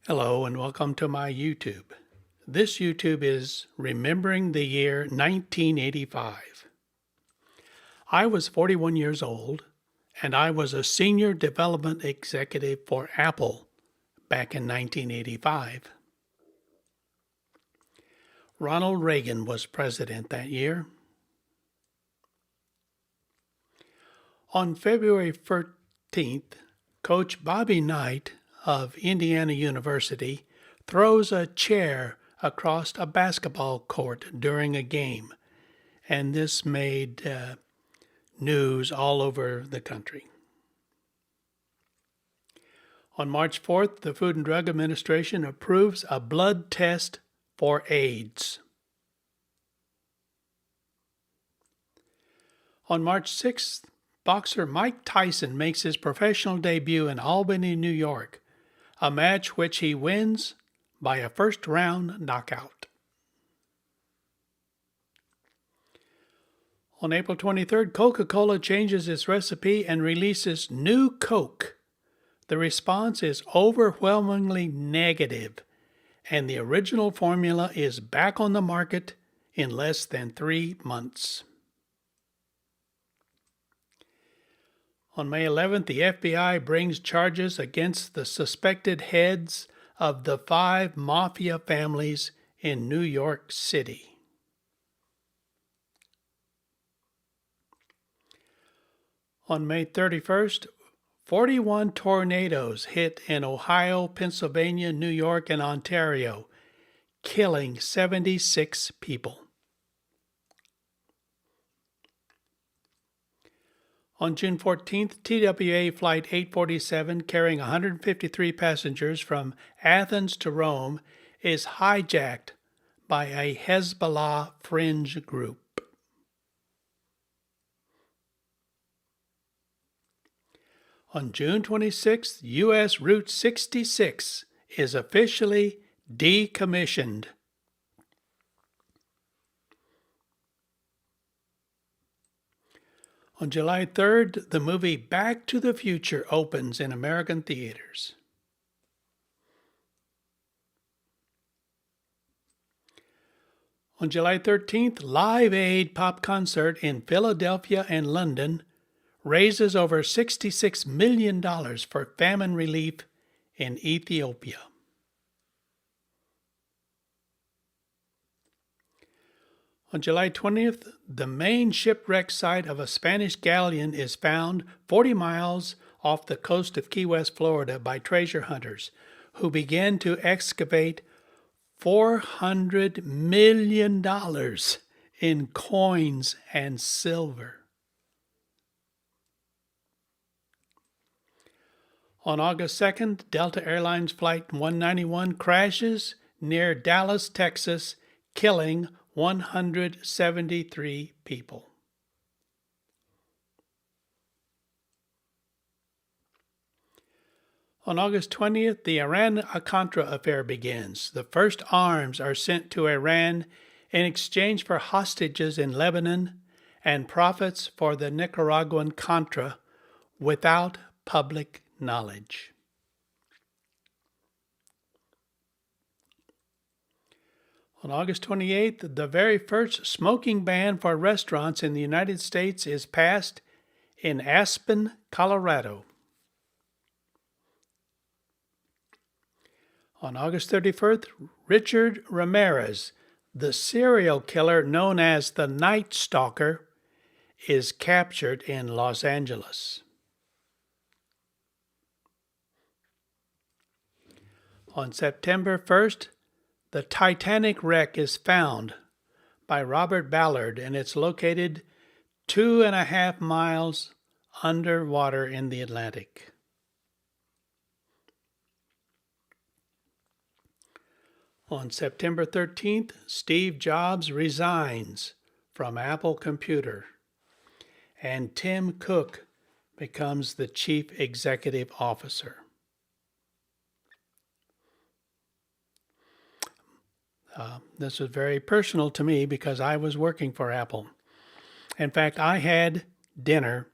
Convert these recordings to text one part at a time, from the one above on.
Hello and welcome to my YouTube. This YouTube is remembering the year 1985. I was 41 years old and I was a senior development executive for Apple back in 1985. Ronald Reagan was president that year. On February 14th, Coach Bobby Knight of Indiana University throws a chair across a basketball court during a game, and this made news all over the country. On March 4th, the Food and Drug Administration approves a blood test for AIDS. On March 6th, boxer Mike Tyson makes his professional debut in Albany, New York, a match which he wins by a first-round knockout. On April 23rd, Coca-Cola changes its recipe and releases New Coke. The response is overwhelmingly negative, and the original formula is back on the market in less than 3 months. On May 11th, the FBI brings charges against the suspected heads of the 5 mafia families in New York City. On May 31st, 41 tornadoes hit in Ohio, Pennsylvania, New York, and Ontario, killing 76 people. On June 14th, TWA Flight 847, carrying 153 passengers from Athens to Rome, is hijacked by a Hezbollah fringe group. On June 26th, U.S. Route 66 is officially decommissioned. On July 3rd, the movie Back to the Future opens in American theaters. On July 13th, Live Aid pop concert in Philadelphia and London raises over $66 million for famine relief in Ethiopia. On July 20th, the main shipwreck site of a Spanish galleon is found 40 miles off the coast of Key West, Florida, by treasure hunters who began to excavate $400 million in coins and silver. On August 2nd, Delta Airlines Flight 191 crashes near Dallas, Texas, killing 173 people. On August 20th, the Iran-Contra affair begins. The first arms are sent to Iran in exchange for hostages in Lebanon and profits for the Nicaraguan Contra without public knowledge. On August 28th, the very first smoking ban for restaurants in the United States is passed in Aspen, Colorado. On August 31st, Richard Ramirez, the serial killer known as the Night Stalker, is captured in Los Angeles. On September 1st, the Titanic wreck is found by Robert Ballard, and it's located 2.5 miles underwater in the Atlantic. On September 13th, Steve Jobs resigns from Apple Computer, and Tim Cook becomes the chief executive officer. This was very personal to me because I was working for Apple. In fact, I had dinner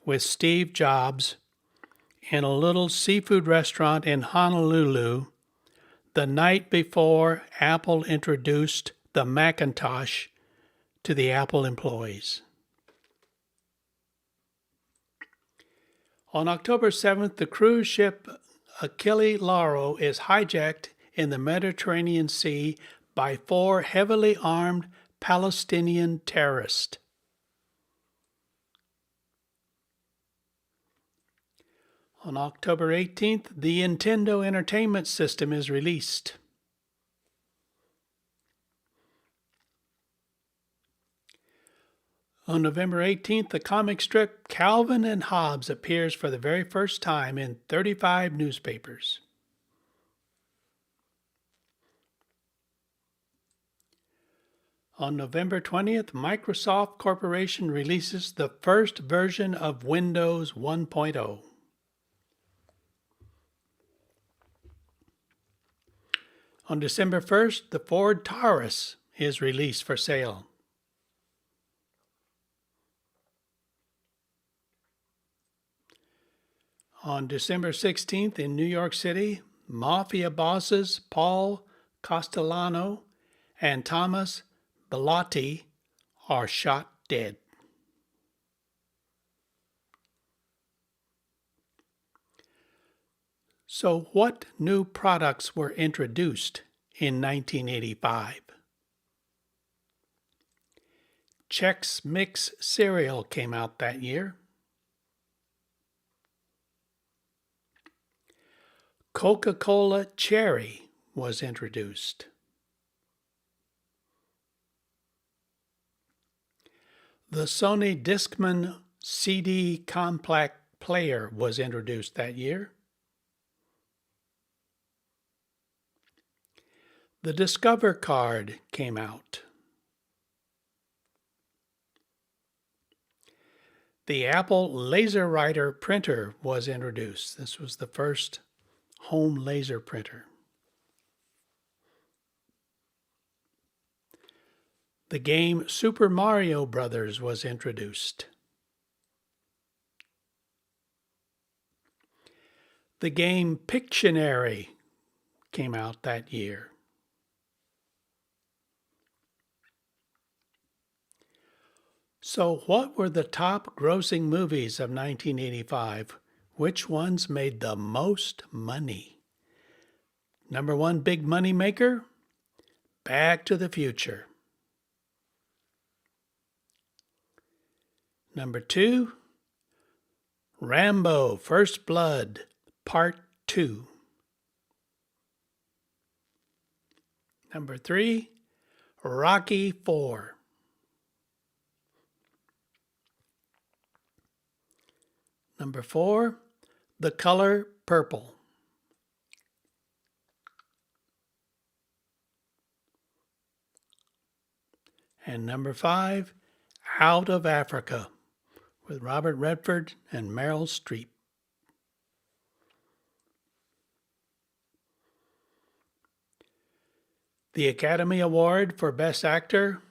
with Steve Jobs in a little seafood restaurant in Honolulu the night before Apple introduced the Macintosh to the Apple employees. On October 7th, the cruise ship Achille Lauro is hijacked in the Mediterranean Sea by 4 heavily armed Palestinian terrorists. On October 18th, the Nintendo Entertainment System is released. On November 18th, the comic strip Calvin and Hobbes appears for the very first time in 35 newspapers. On November 20th, Microsoft Corporation releases the first version of Windows 1.0. On December 1st, the Ford Taurus is released for sale. On December 16th in New York City, mafia bosses Paul Castellano and Thomas Bellotti are shot dead. So what new products were introduced in 1985? Chex Mix cereal came out that year. Coca-Cola Cherry was introduced. The Sony Discman CD compact player was introduced that year. The Discover card came out. The Apple LaserWriter printer was introduced. This was the first home laser printer. The game Super Mario Brothers was introduced. The game Pictionary came out that year. So what were the top grossing movies of 1985? Which ones made the most money? Number 1 big money maker? Back to the Future. Number 2, Rambo First Blood Part 2. Number 3, Rocky IV. Number 4, The Color Purple. And number 5, Out of Africa, with Robert Redford and Meryl Streep. The Academy Award for Best Actor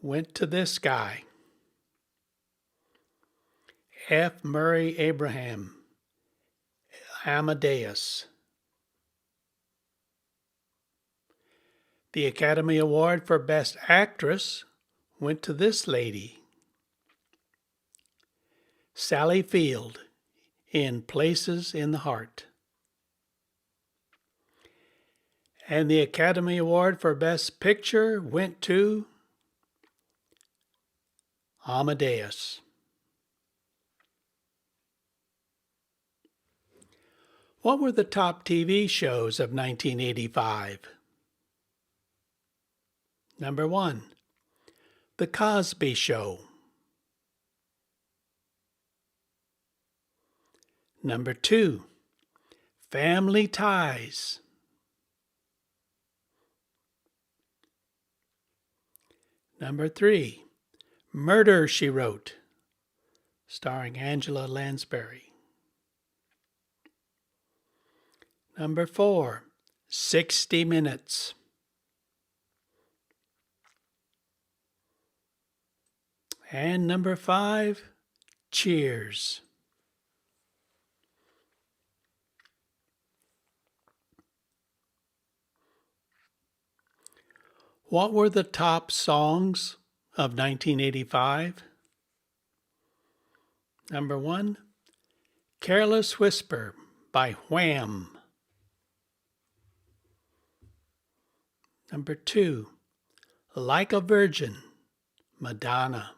went to this guy, F. Murray Abraham, Amadeus. The Academy Award for Best Actress went to this lady, Sally Field, in Places in the Heart. And the Academy Award for Best Picture went to Amadeus. What were the top TV shows of 1985? Number 1, The Cosby Show. Number 2, Family Ties. Number 3, Murder, She Wrote, starring Angela Lansbury. Number 4, 60 Minutes. And number 5, Cheers. What were the top songs of 1985? Number 1, Careless Whisper by Wham. Number 2, Like a Virgin, Madonna.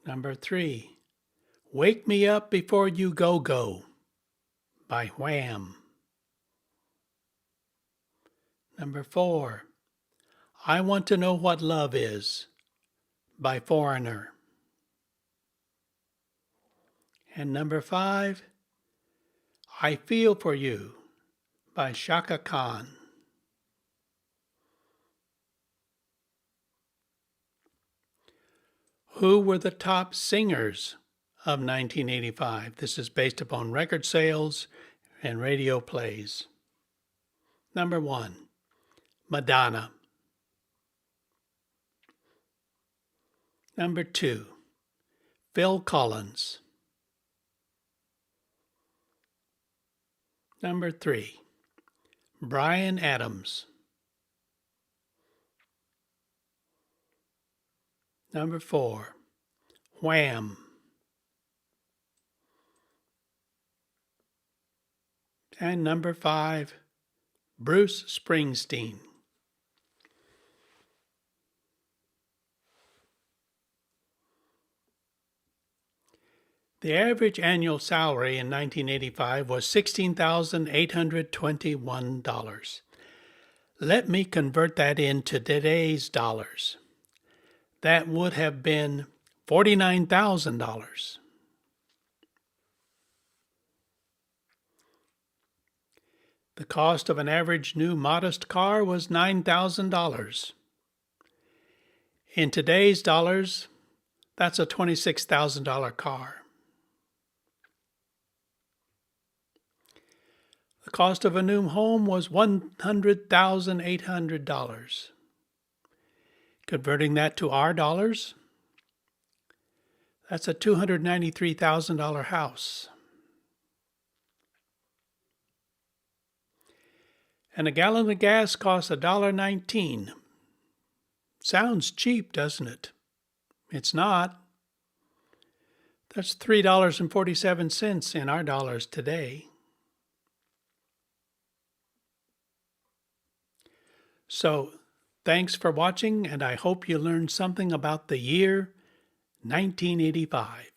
Number 3, Wake Me Up Before You Go Go by Wham. Number 4, I Want to Know What Love Is by Foreigner. And number 5, I Feel For You by Chaka Khan. Who were the top singers of 1985? This is based upon record sales and radio plays. Number 1, Madonna. Number 2, Phil Collins. Number 3, Bryan Adams. Number 4, Wham. And number 5, Bruce Springsteen. The average annual salary in 1985 was $16,821. Let me convert that into today's dollars. That would have been $49,000. The cost of an average new modest car was $9,000. In today's dollars, that's a $26,000 car. The cost of a new home was $100,800. Converting that to our dollars, that's a $293,000 house. And a gallon of gas costs $1.19. Sounds cheap, doesn't it? It's not. That's $3.47 in our dollars today. So, thanks for watching, and I hope you learned something about the year 1985.